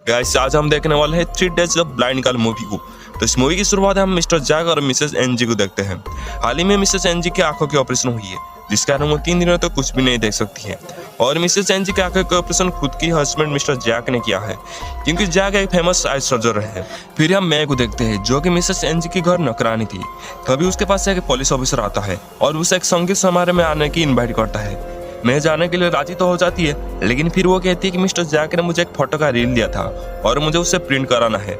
Guys आज हम देखने वाले हैं 3 days of blind girl movie को। तो इस मूवी की शुरुआत हम मिस्टर जैक और मिसेस एनजी को देखते हैं। हाल ही में मिसेस एनजी की आंखों की ऑपरेशन हुई है, जिस कारण वो 3 दिनों तक कुछ भी नहीं देख सकती है। और मिसेस एनजी की आंखों का ऑपरेशन खुद की हस्बैंड मिस्टर जैक ने किया है, क्योंकि जैक एक फेमस आई सर्जन है। फिर हम मैं को देखते हैं, जो कि मिसेस एनजी की घर नौकरानी थी। तभी उसके पास एक पुलिस ऑफिसर आता है और उसे एक संगीत समारोह में आने की इन्वाइट करता है। मैं जाने के लिए राजी तो हो जाती है, लेकिन फिर वो कहती है कि मिस्टर जैक ने मुझे एक फोटो का रील दिया था और मुझे उससे प्रिंट कराना है।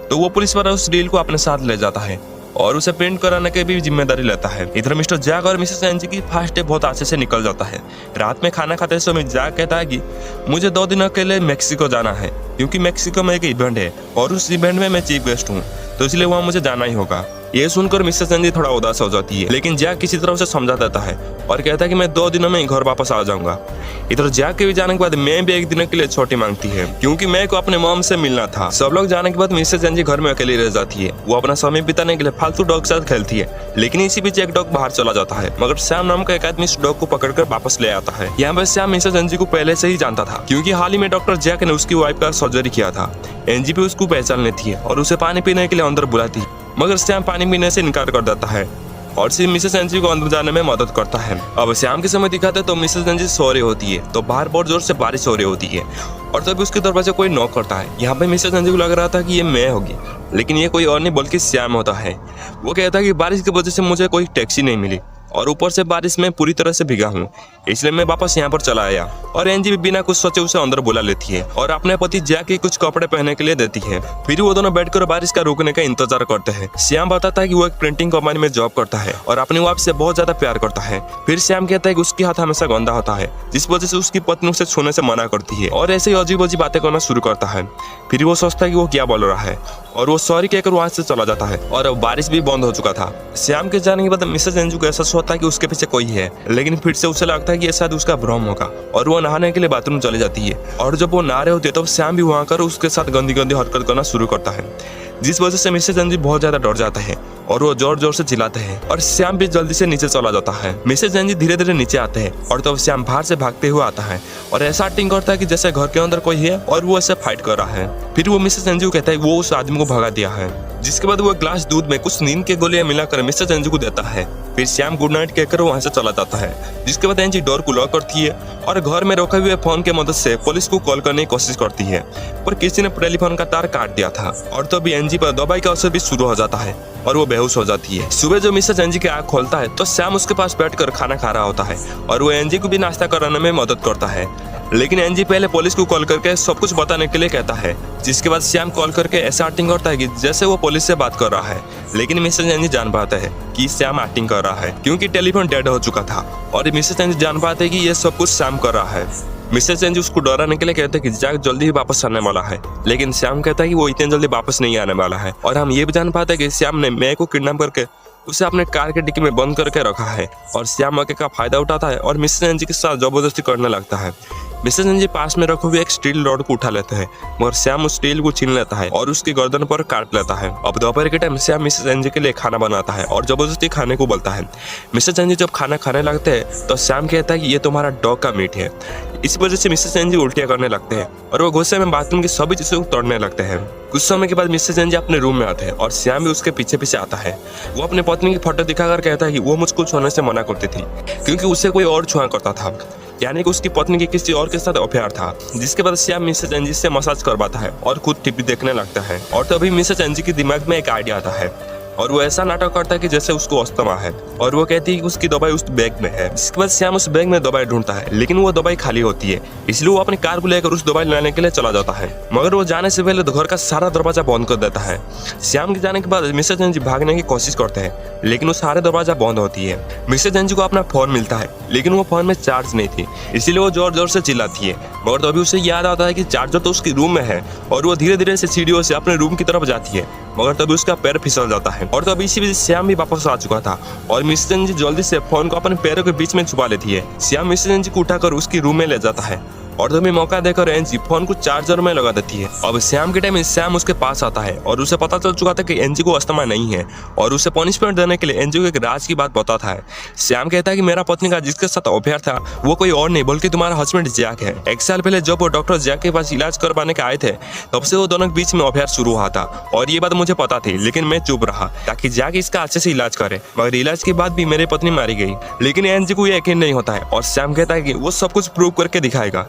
तो वो पुलिस वाला उस रील को अपने साथ ले जाता है और उसे प्रिंट कराने की भी जिम्मेदारी लेता है। इधर मिस्टर जैक और मिसेस एनजी की फर्स्ट डे बहुत अच्छे से निकल जाता है। रात में खाना खाते समय जैक कहता है कि मुझे 2 दिनों के लिए मेक्सिको जाना है, क्योंकि मेक्सिको में एक इवेंट है और उस इवेंट में मैं चीफ गेस्ट हूँ, तो इसलिए वहाँ मुझे जाना ही होगा। ये सुनकर मिसेस एनजी थोड़ा उदास हो जाती है, लेकिन जैक किसी तरह उसे समझा देता है और कहता है कि मैं 2 दिनों में घर वापस आ जाऊंगा। इधर जैक के भी जाने के बाद मैं भी 1 दिन के लिए छुट्टी मांगती है, क्योंकि मैं को अपने मॉम से मिलना था। सब लोग जाने के बाद मिसेस एनजी घर में अकेली रह जाती है। वो अपना समय बिताने के लिए फालतू डॉग के साथ खेलती है, लेकिन इसी बीच एक डॉग बाहर चला जाता है। मगर सैम नाम का एक आदमी इस डॉग को पकड़कर वापस ले आता है। यहाँ पर सैम मिसेस एनजी को पहले से ही जानता था, क्योंकि हाल ही में डॉक्टर जैक ने उसकी वाइफ का सर्जरी किया था। एनजी भी उसको पहचान लेती है और उसे पानी पीने के लिए अंदर बुलाती है, मगर सैम पानी पीने से इनकार कर देता है और सिर्फ मिसेस एनजी को अंदर जाने में मदद करता है। अब शाम के समय दिखाते तो मिसेस एनजी सो रही होती है, तो बाहर बहुत जोर से बारिश हो रही होती है और तभी उसके दरवाजे कोई नॉक करता है। यहाँ पे मिसेस एनजी को लग रहा था कि ये मैं होगी, लेकिन ये कोई और नहीं बल्कि श्याम होता है। वो कहता है कि बारिश की वजह से मुझे कोई टैक्सी नहीं मिली और ऊपर से बारिश में पूरी तरह से भीगा हूँ, इसलिए मैं वापस यहाँ पर चला आया। और एनजी भी बिना कुछ सोचे उसे अंदर बुला लेती है और अपने पति जैक के कुछ कपड़े पहनने के लिए देती है। फिर वो दोनों बैठकर बारिश का रुकने का इंतजार करते हैं। श्याम बताता है कि वो एक प्रिंटिंग कंपनी में जॉब करता है और अपनी वाइफ से बहुत ज्यादा प्यार करता है। फिर श्याम कहता है कि उसकी हाथ हमेशा गंदा होता है, जिस वजह से उसकी पत्नी उसे छूने से मना करती है और ऐसे ही अजीब अजीब बातें करना शुरू करता है। फिर वो सोचता है कि वो क्या बोल रहा है और वो सॉरी कहकर वहां से चला जाता है और अब बारिश भी बंद हो चुका था। श्याम के जाने के बाद मिसेस एनजी को ऐसा सोचता है कि उसके पीछे कोई है, लेकिन फिर से उसे लगता है कि ये शायद उसका भ्रम होगा और वो नहाने के लिए बाथरूम चली जाती है। और जब वो नहा रहे होते तब श्याम भी वहां कर उसके साथ गंदी गंदी हरकत करना शुरू करता है, जिस वजह से मिसेस एनजी बहुत ज्यादा डर जाता है और वो जोर जोर से चिल्लाते हैं और श्याम भी जल्दी से नीचे चला जाता है। मिसेस एनजी धीरे धीरे नीचे आते हैं और तब श्याम बाहर से भागते हुए आता है और ऐसा एक्टिंग करता है कि जैसे घर के अंदर कोई है और वो ऐसे फाइट कर रहा है। फिर वो मिसेस एनजी को कहता है वो उस आदमी को भगा दिया है, जिसके बाद वो ग्लास दूध में कुछ नींद के गोलियां मिलाकर मिसेस एनजी को देता है। फिर श्याम गुड नाइट कहकर वहां से चला जाता है, जिसके बाद एनजी डोर को लॉक करती है और घर में रखे हुए फोन के मदद से पुलिस को कॉल करने की कोशिश करती है, पर किसी ने टेलीफोन का तार काट दिया था और तभी एनजी पर दवाई का असर भी शुरू हो जाता है और वो बेहोश हो जाती है। सुबह जो मिसेस एनजी की आंख खोलता है तो श्याम उसके पास बैठकर खाना खा रहा होता है और वो एनजी को भी नाश्ता कराने में मदद करता है, लेकिन एनजी पहले पुलिस को कॉल करके सब कुछ बताने के लिए कहता है। जिसके बाद श्याम कॉल करके ऐसा एक्टिंग करता है कि जैसे वो पुलिस से बात कर रहा है, लेकिन मिसेस एनजी जान पाते हैं कि श्याम एक्टिंग कर रहा है, क्योंकि टेलीफोन डेड हो चुका था और मिसेस एनजी जान पाते हैं कि ये सब कुछ श्याम कर रहा है। मिसेस एनजी उसको डराने के लिए कहते हैं कि जैक जल्दी ही वापस आने वाला है, लेकिन श्याम कहता है कि वो इतने जल्दी वापस नहीं आने वाला है। और हम ये भी जान पाते हैं कि श्याम ने मैं को किडनैप करके उसे अपने कार के डिक्की में बंद करके रखा है और श्याम मौके का फायदा उठाता है और मिसेस एनजी के साथ जबरदस्ती करने लगता है। मिसेस एनजी पास में रखे हुए एक स्टील रॉड को उठा लेते हैं, मगर श्याम उस स्टील को छीन लेता है और उसकी गर्दन पर काट लेता है। अब दोपहर के टाइम श्याम मिसेस एनजी के लिए खाना बनाता है और जबरदस्ती खाने को बोलता है। मिसेस एनजी जब खाना खाने लगते हैं तो श्याम कहता है कि ये तुम्हारा डॉग का मीट है। इस वजह से मिसेस एनजी उल्टियां करने लगते हैं और वो गुस्से में बाथरूम की सभी चीजों को तोड़ने लगते हैं। कुछ समय के बाद मिसेस एनजी अपने रूम में आते हैं और श्याम भी उसके पीछे पीछे आता है। वो अपनी पत्नी की फोटो दिखाकर कहता है कि वो मुझको छूने से मना करती थी, क्योंकि उसे कोई और छुआ करता था, यानी कि उसकी पत्नी की किसी और के साथ अफेयर था। जिसके बाद श्याम मिसेस एनजी से मसाज करवाता है और खुद टीवी देखने लगता है और तभी मिसेस एनजी के दिमाग में एक आइडिया आता है और वो ऐसा नाटक करता है कि जैसे उसको अस्थमा है और वो कहती है कि उसकी दवाई उस बैग में है। जिसके बाद श्याम उस बैग में दवाई ढूंढता है, लेकिन वो दवाई खाली होती है, इसलिए वो अपनी कार को लेकर उस दवाई लाने के लिए चला जाता है, मगर वो जाने से पहले घर का सारा दरवाजा बंद कर देता है। श्याम के जाने के बाद मिसेस एनजी भागने की कोशिश करते हैं, लेकिन वो सारे दरवाजा बंद होती है। मिसेस एनजी को अपना फोन मिलता है, लेकिन वो फोन में चार्ज नहीं थी, इसीलिए वो जोर जोर से चिल्लाती है, मगर तभी उसे याद आता है कि चार्जर तो उसके रूम में है और वो धीरे धीरे से सीढ़ियों से अपने रूम की तरफ जाती है, मगर तभी उसका पैर फिसल जाता है और तभी इसी वजह से श्याम भी वापस आ चुका था और मिसेस एनजी जल्दी से फोन को अपने पैरों के बीच में छुपा लेती है। श्याम मिसेस एनजी को उठाकर उसकी रूम में ले जाता है और तभी मौका देकर एनजी फोन को चार्जर में लगा देती है। अब श्याम के टाइम श्याम उसके पास आता है और उसे पता चल चुका था कि एनजी को अस्थमा नहीं है और उसे पनिशमेंट देने के लिए एनजी को एक राज की बात बताता है। श्याम कहता है कि मेरा पत्नी का जिसके साथ अफेयर था वो कोई और नहीं बल्कि तुम्हारा हस्बैंड जैक है। 1 साल पहले जब वो डॉक्टर जैक के पास इलाज करवाने के आए थे तब से वो दोनों के बीच में अफेयर शुरू हुआ था और ये बात मुझे पता थी, लेकिन मैं चुप रहा ताकि जैक इसका अच्छे से इलाज करे। मगर इलाज के बाद भी मेरी पत्नी मारी गई, लेकिन एनजी को ये यकीन नहीं होता है और श्याम कहता है कि वो सब कुछ प्रूव करके दिखाएगा।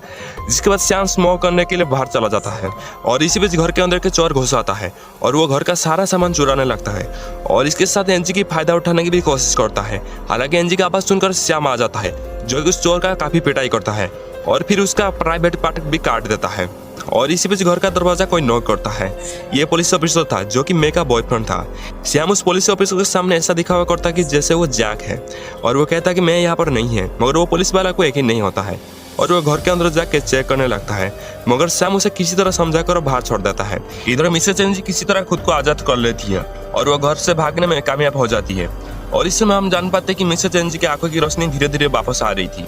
जिसके बाद श्याम स्मोक करने के लिए बाहर चला जाता है और इसी बीच घर के अंदर के चोर घुस आता है और वो घर का सारा सामान चुराने लगता है और इसके साथ एनजी की फायदा उठाने की भी कोशिश करता है। हालांकि एनजी का आवाज सुनकर श्याम आ जाता है जो कि उस चोर का काफी पिटाई करता है और फिर उसका प्राइवेट पार्ट भी काट देता है। और इसी बीच घर का दरवाजा कोई नॉक करता है। ये पुलिस ऑफिसर था जो कि मे का बॉयफ्रेंड था। श्याम उस पुलिस ऑफिसर के सामने ऐसा दिखावा करता कि जैसे वो जैक है और वो कहता कि मैं यहाँ पर नहीं है, मगर वो पुलिस वाला को यकीन नहीं होता है और वो घर के अंदर जाके चेक करने लगता है। मगर श्याम उसे किसी तरह समझाकर बाहर छोड़ देता है। इधर मिसेस एनजी किसी तरह खुद को आजाद कर लेती है और वो घर से भागने में कामयाब हो जाती है। और इस समय हम जान पाते कि मिसेस एनजी की आंखों की रोशनी धीरे धीरे वापस आ रही थी।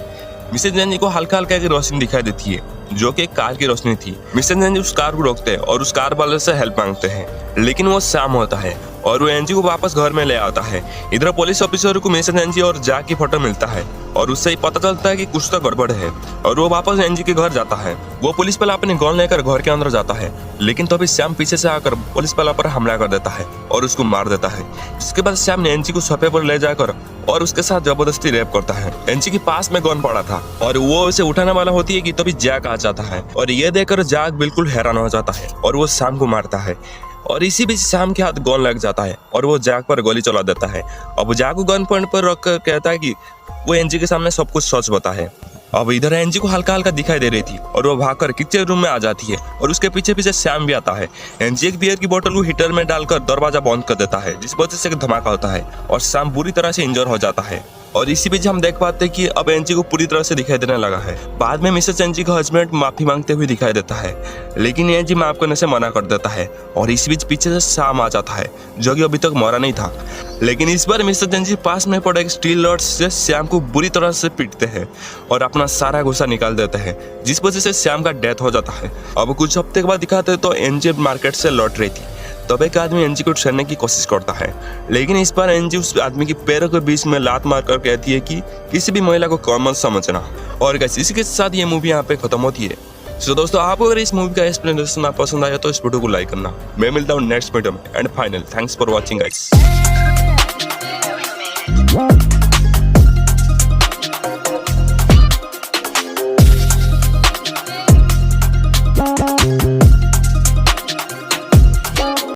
मिसेस एनजी को हल्का हल्का की रोशनी दिखाई देती है जो कि एक कार की रोशनी थी। मिसेस एनजी उस कार को रोकते हैं और उस कार वाले से हेल्प मांगते हैं, लेकिन वो श्याम होता है और वो एनजी को वापस घर में ले आता है। इधर पुलिस ऑफिसर को मिसेस एनजी और जैक की फोटो मिलता है और उससे ही पता चलता है कि कुछ तो गड़बड़ है और वो वापस एनजी के घर जाता है। वो पुलिस वाला अपनी गन लेकर घर के अंदर जाता है, लेकिन तभी श्याम पीछे से आकर पुलिस वाला पर हमला कर देता है और उसको मार देता है। जिसके बाद श्याम ने एनजी को सोफे पर ले जाकर और उसके साथ जबरदस्ती रेप करता है। एनजी के पास में गन पड़ा था और वो उसे उठाने वाला होती है कि तभी जैक आ जाता है और ये देखकर जैक बिल्कुल हैरान हो जाता है और वो श्याम को मारता है। और इसी बीच श्याम के हाथ गन लग जाता है और वो जैक पर गोली चला देता है। अब जैक को गन पॉइंट पर रखकर कहता है कि वो एनजी के सामने सब कुछ सच बता है। अब इधर एनजी को हल्का हल्का दिखाई दे रही थी और वो भागकर किचन रूम में आ जाती है और उसके पीछे पीछे श्याम भी आता है। एनजी एक बियर की बोतल को हीटर में डालकर दरवाजा बंद कर देता है, जिस वजह से एक धमाका होता है और श्याम बुरी तरह से इंजर हो जाता है। और इसी बीच हम देख पाते हैं कि अब एनजी को पूरी तरह से दिखाई देने लगा है। बाद में मिसेस एनजी का हस्बैंड माफी मांगते हुए दिखाई देता है, लेकिन एनजी माफ करने से मना कर देता है और इसी बीच पीछे से श्याम आ जाता है जो कि अभी तक मरा नहीं था। लेकिन इस बार मिसेस एनजी पास में पड़े एक स्टील रॉड से श्याम को बुरी तरह से पीटते हैं और अपना सारा गुस्सा निकाल देते हैं, जिस वजह से श्याम का डेथ हो जाता है। अब कुछ हफ्ते के बाद दिखाते तो एनजी मार्केट से लौट रही थी, तब एक आदमी एनजी को छेड़ने की कोशिश करता है, लेकिन इस बार एनजी उस आदमी की पैरों के बीच में लात मारकर कहती है कि किसी भी महिला को कॉमन समझना। और इसी के साथ ये मूवी यहाँ पे खत्म होती है। तो दोस्तों, आपको अगर इस मूवी का एक्सप्लेनेशन पसंद आया तो इस वीडियो को लाइक करना। मैं मिलता हूँ नेक्स्ट वीडियो में। And final, thanks for watching guys.